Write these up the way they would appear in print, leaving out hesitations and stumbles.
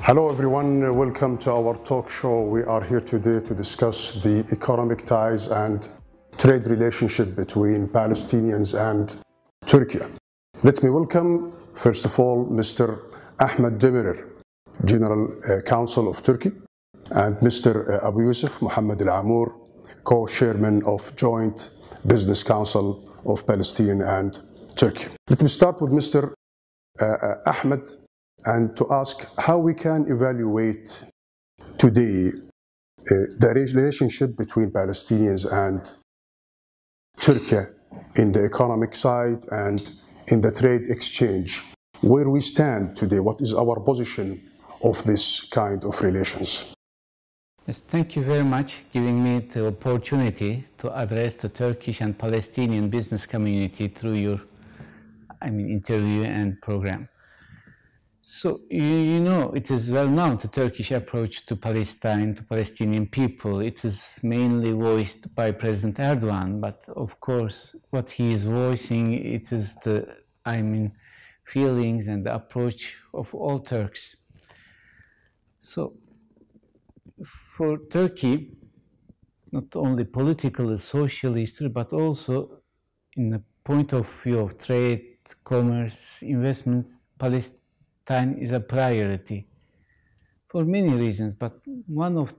Hello everyone, welcome to our talk show. We are here today to discuss the economic ties and trade relationship between Palestinians and Turkey. Let me welcome, first of all, Mr. Ahmet Demirer, General Consul of Turkey, and Mr. Abu Yusuf Mohammed Al-Amour, co-chairman of Joint Business Council of Palestine and Turkey. Let me start with Mr. Ahmed and to ask how we can evaluate today the relationship between Palestinians and Turkey in the economic side and in the trade exchange. Where we stand today, what is our position of this kind of relations? Yes, thank you very much giving me the opportunity to address the Turkish and Palestinian business community through your interview and program. So, you know, it is well known the Turkish approach to Palestine, to Palestinian people. It is mainly voiced by President Erdogan, but of course, what he is voicing, it is the, feelings and the approach of all Turks. So, for Turkey, not only politically, social history, but also in the point of view of trade, commerce, investments, Palestine is a priority for many reasons, but one of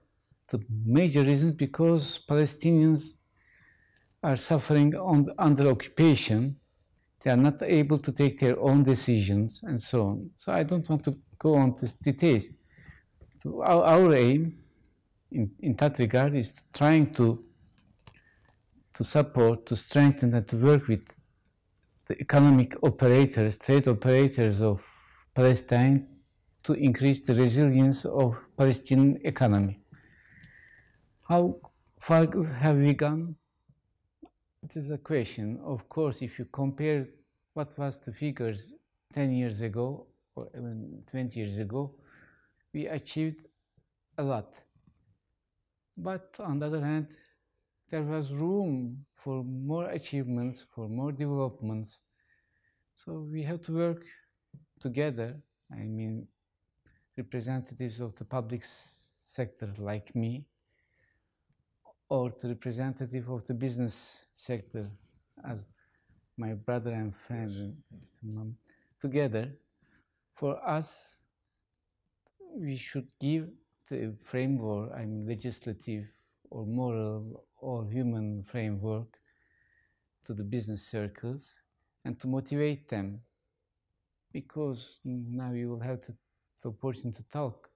the major reasons because Palestinians are suffering under occupation. They are not able to take their own decisions and so on. So I don't want to go on to details. Our aim in that regard is trying to support, to strengthen and to work with the economic operators, trade operators of Palestine to increase the resilience of Palestinian economy. How far have we gone? It is a question. Of course, if you compare what was the figures 10 years ago or even 20 years ago, we achieved a lot. But on the other hand, there was room for more achievements, for more developments. So we have to work together, representatives of the public sector like me, or the representative of the business sector as my brother and friend, together. For us, we should give the framework, legislative or moral or human framework to the business circles and to motivate them. Because now you will have the opportunity to talk.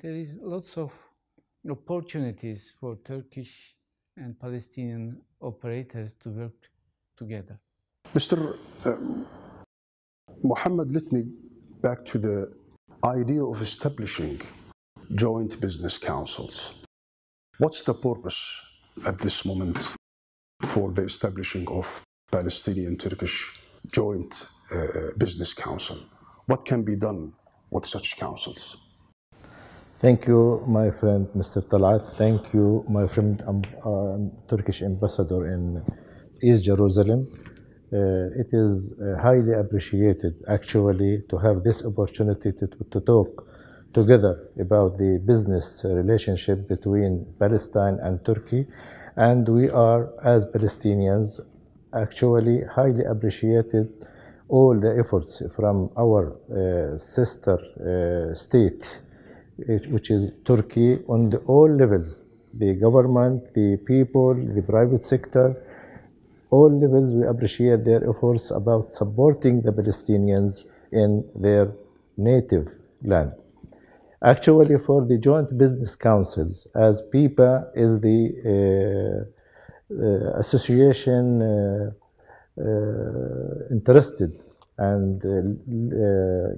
There is lots of opportunities for Turkish and Palestinian operators to work together. Mr. Mohammed, let me back to the idea of establishing joint business councils. What's the purpose at this moment for the establishing of Palestinian-Turkish joint business council? What can be done with such councils? Thank you, my friend, Mr. Talat. Thank you, my friend, Turkish ambassador in East Jerusalem. It is highly appreciated, actually, to have this opportunity to talk together about the business relationship between Palestine and Turkey. And we are, as Palestinians, actually highly appreciated all the efforts from our sister state, which is Turkey, on all levels, the government, the people, the private sector, all levels. We appreciate their efforts about supporting the Palestinians in their native land. Actually, for the joint business councils, as PIPA is the association interested and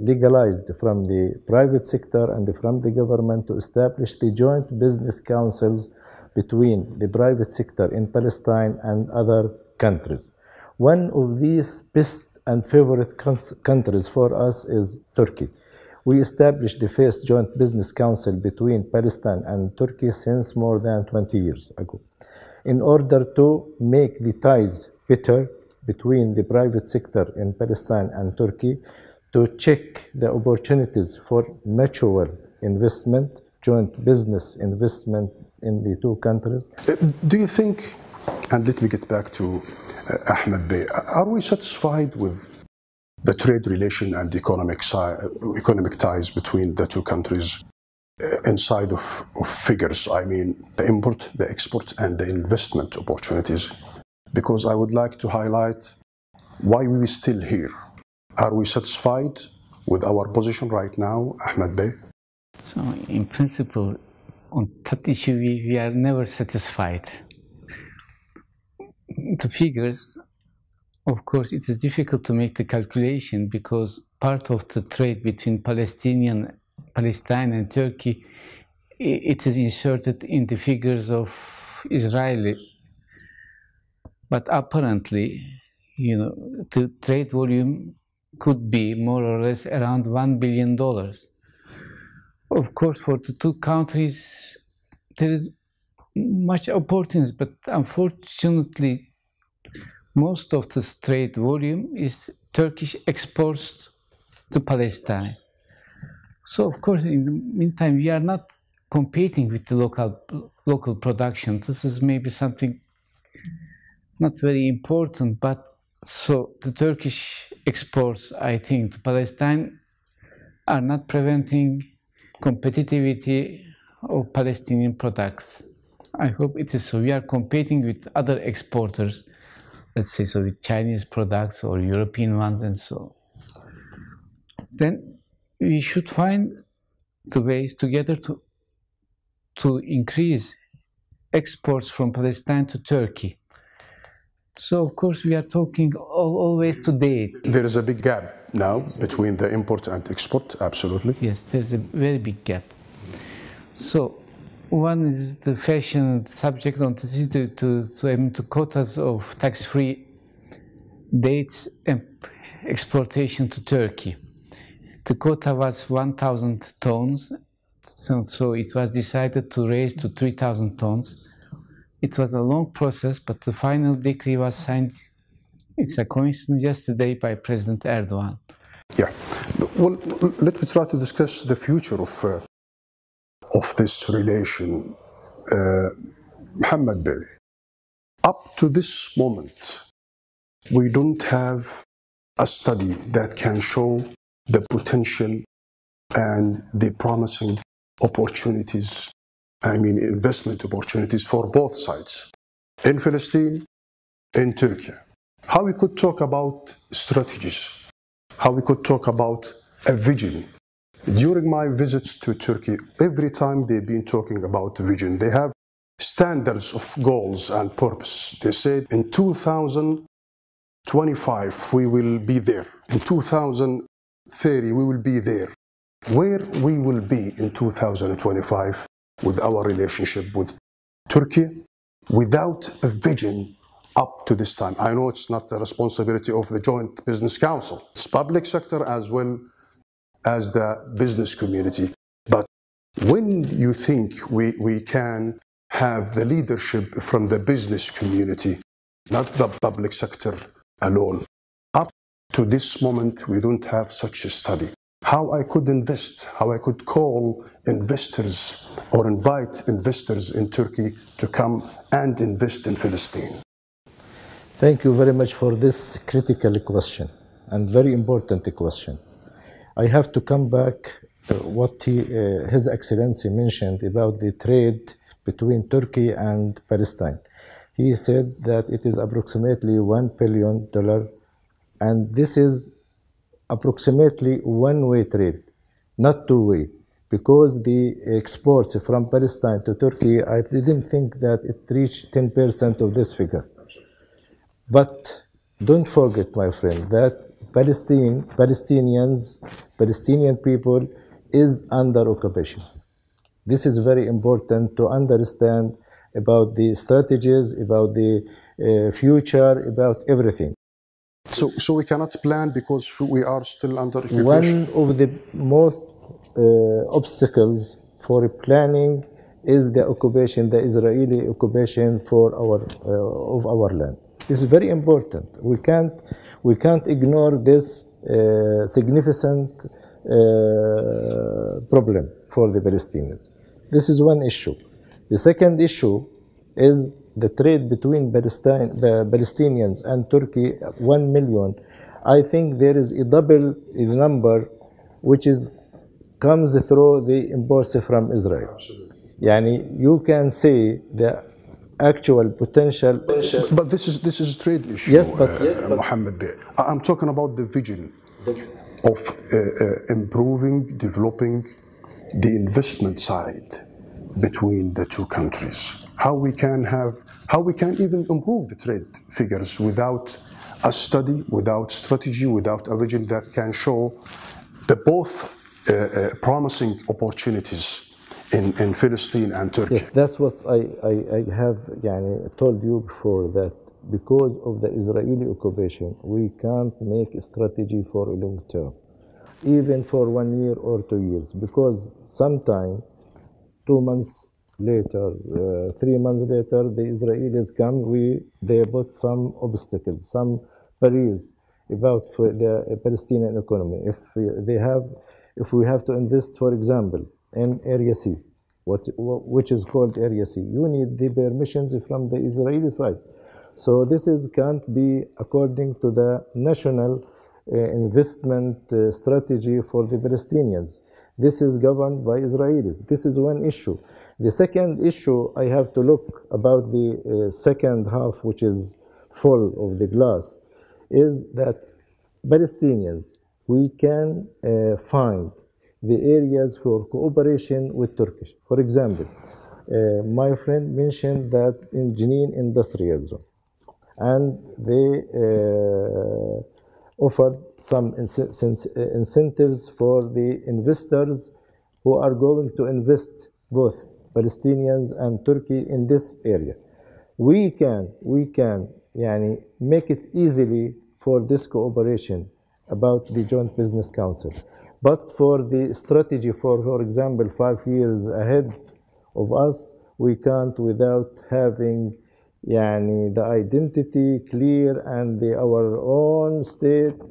legalized from the private sector and from the government to establish the joint business councils between the private sector in Palestine and other countries. One of these best and favorite countries for us is Turkey. We established the first joint business council between Palestine and Turkey since more than 20 years ago, in order to make the ties better between the private sector in Palestine and Turkey, to check the opportunities for mutual investment, joint business investment in the two countries. Do you think, and let me get back to Ahmed Bey, are we satisfied with the trade relation and the economic ties between the two countries inside of figures? I mean, the import, the export, and the investment opportunities. Because I would like to highlight why we are still here. Are we satisfied with our position right now, Ahmed Bey? So, in principle, on that issue, we are never satisfied. The figures, of course, it is difficult to make the calculation because part of the trade between Palestine and Turkey, it is inserted in the figures of Israeli. But apparently, the trade volume could be more or less around $1 billion. Of course, for the two countries, there is much opportunity, but unfortunately, most of this trade volume is Turkish exports to Palestine. So, of course, in the meantime, we are not competing with the local production. This is maybe something not very important, but so the Turkish exports, I think, to Palestine are not preventing competitivity of Palestinian products. I hope it is so. We are competing with other exporters, let's say, so with Chinese products or European ones and so on. Then we should find the ways together to increase exports from Palestine to Turkey. So, of course, we are talking always to date. There is a big gap now between the import and export, absolutely. Yes, there's a very big gap. So, one is the fashion subject on to quotas of tax-free dates and exportation to Turkey. The quota was 1,000 tons, so it was decided to raise to 3,000 tons. It was a long process, but the final decree was signed, it's a coincidence, yesterday by President Erdogan. Yeah. Well, let me try to discuss the future of this relation. Mohammed Bey, up to this moment, we don't have a study that can show the potential and the promising opportunities, investment opportunities for both sides, in Palestine, in Turkey. How we could talk about strategies, how we could talk about a vision. During my visits to Turkey, every time they've been talking about vision, they have standards of goals and purposes. They said in 2025 we will be there. In 2030 we will be there. Where we will be in 2025 with our relationship with Turkey without a vision up to this time. I know it's not the responsibility of the Joint Business Council. It's public sector as well as the business community. But when you think we can have the leadership from the business community, not the public sector alone, up to this moment we don't have such a study. How I could invest, how I could call investors or invite investors in Turkey to come and invest in Palestine. Thank you very much for this critical question and very important question. I have to come back to what His Excellency mentioned about the trade between Turkey and Palestine. He said that it is approximately $1 billion, and this is approximately one-way trade, not two-way, because the exports from Palestine to Turkey, I didn't think that it reached 10% of this figure. But don't forget, my friend, that Palestinian people is under occupation. This is very important to understand about the strategies, about the future, about everything. So we cannot plan because we are still under occupation? One of the most obstacles for planning is the occupation, the Israeli occupation for of our land. This is very important. We can't ignore this significant problem for the Palestinians. This is one issue. The second issue is the trade between Palestinians and Turkey, 1 million. I think there is a double number which comes through the imports from Israel. Absolutely. Yani you can say the actual potential. But this is a trade issue. Yes, but Mohammed Bey. I'm talking about the vision of improving, developing the investment side between the two countries. How we can even improve the trade figures without a study, without strategy, without a vision that can show the both promising opportunities in Palestine and Turkey. Yes, that's what I have told you before, that because of the Israeli occupation, we can't make a strategy for a long term, even for 1 year or 2 years, because sometime 2 months later, 3 months later, the Israelis come, they put some obstacles, some barriers about the Palestinian economy. If we have to invest, for example, in Area C, which is called Area C, you need the permissions from the Israeli side. So this can't be according to the national investment strategy for the Palestinians. This is governed by Israelis. This is one issue. The second issue, I have to look about the second half, which is full of the glass, is that Palestinians, we can find the areas for cooperation with Turkish. For example, my friend mentioned that in Jenin Industrial Zone, and they offered some incentives for the investors who are going to invest, both Palestinians and Turkey, in this area. We can make it easily for this cooperation about the Joint Business Council. But for the strategy for example, 5 years ahead of us, we can't without having the identity clear and our own state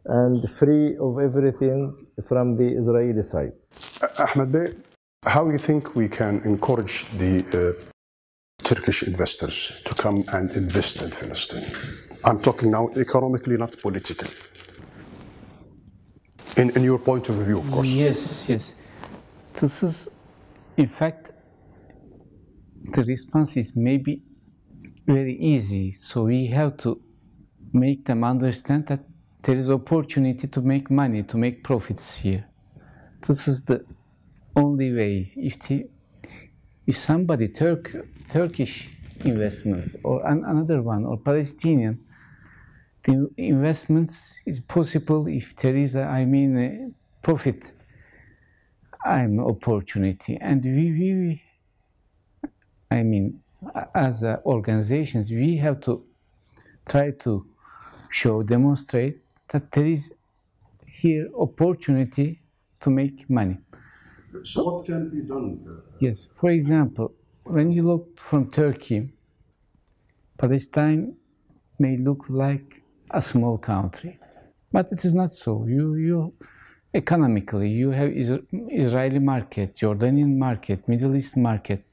and free of everything from the Israeli side. Ahmed Bey, how do you think we can encourage the Turkish investors to come and invest in Palestine? I'm talking now economically, not politically. In your point of view, of course. Yes. This is, in fact, the response is maybe very easy. So we have to make them understand that there is opportunity to make money, to make profits here. This is the only way. If somebody, Turkish investments or another one, or Palestinian, the investments is possible if there is a profit opportunity. And we as organizations, we have to try to demonstrate that there is here opportunity to make money. So what can be done? Yes, for example, when you look from Turkey, Palestine may look like a small country, but it is not so. You economically, you have Israeli market, Jordanian market, Middle East market.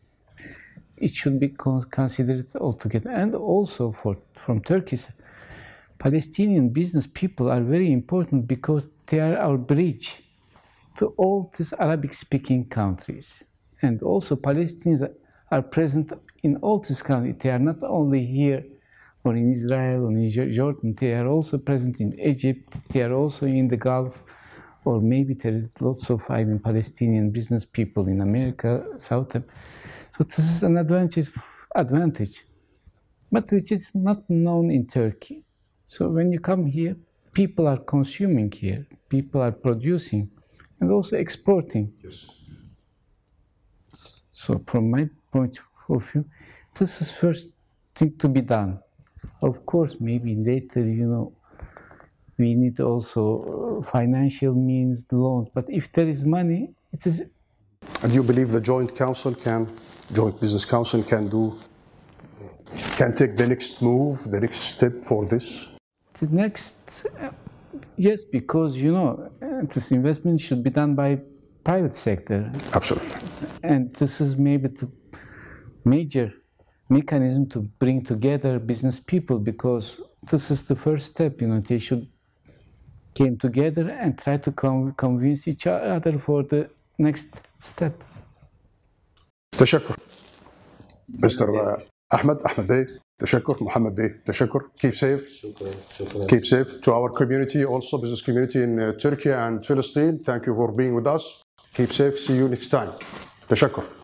It should be considered altogether. And also from Turkey's, Palestinian business people are very important because they are our bridge to all these Arabic-speaking countries. And also Palestinians are present in all these countries. They are not only here or in Israel or in Jordan, they are also present in Egypt, they are also in the Gulf, or maybe there is lots of Palestinian business people in America, South. So this is an advantage, but which is not known in Turkey. So when you come here, people are consuming here, people are producing, and also exporting. Yes. So from my point of view, this is first thing to be done. Of course, maybe later, we need also financial means, loans. But if there is money, it is. And you believe the Joint Business Council can take the next move, the next step for this? The next, Yes, because this investment should be done by private sector. Absolutely. And this is maybe the major mechanism to bring together business people, because this is the first step. They should came together and try to convince each other for the next step. تشكر. Mr. Ahmed Bey, تشكر. Mohammed Bey, تشكر. Keep safe. شكرا. Keep safe to our community, also business community in Turkey and Palestine. Thank you for being with us. Keep safe. See you next time. تشكر.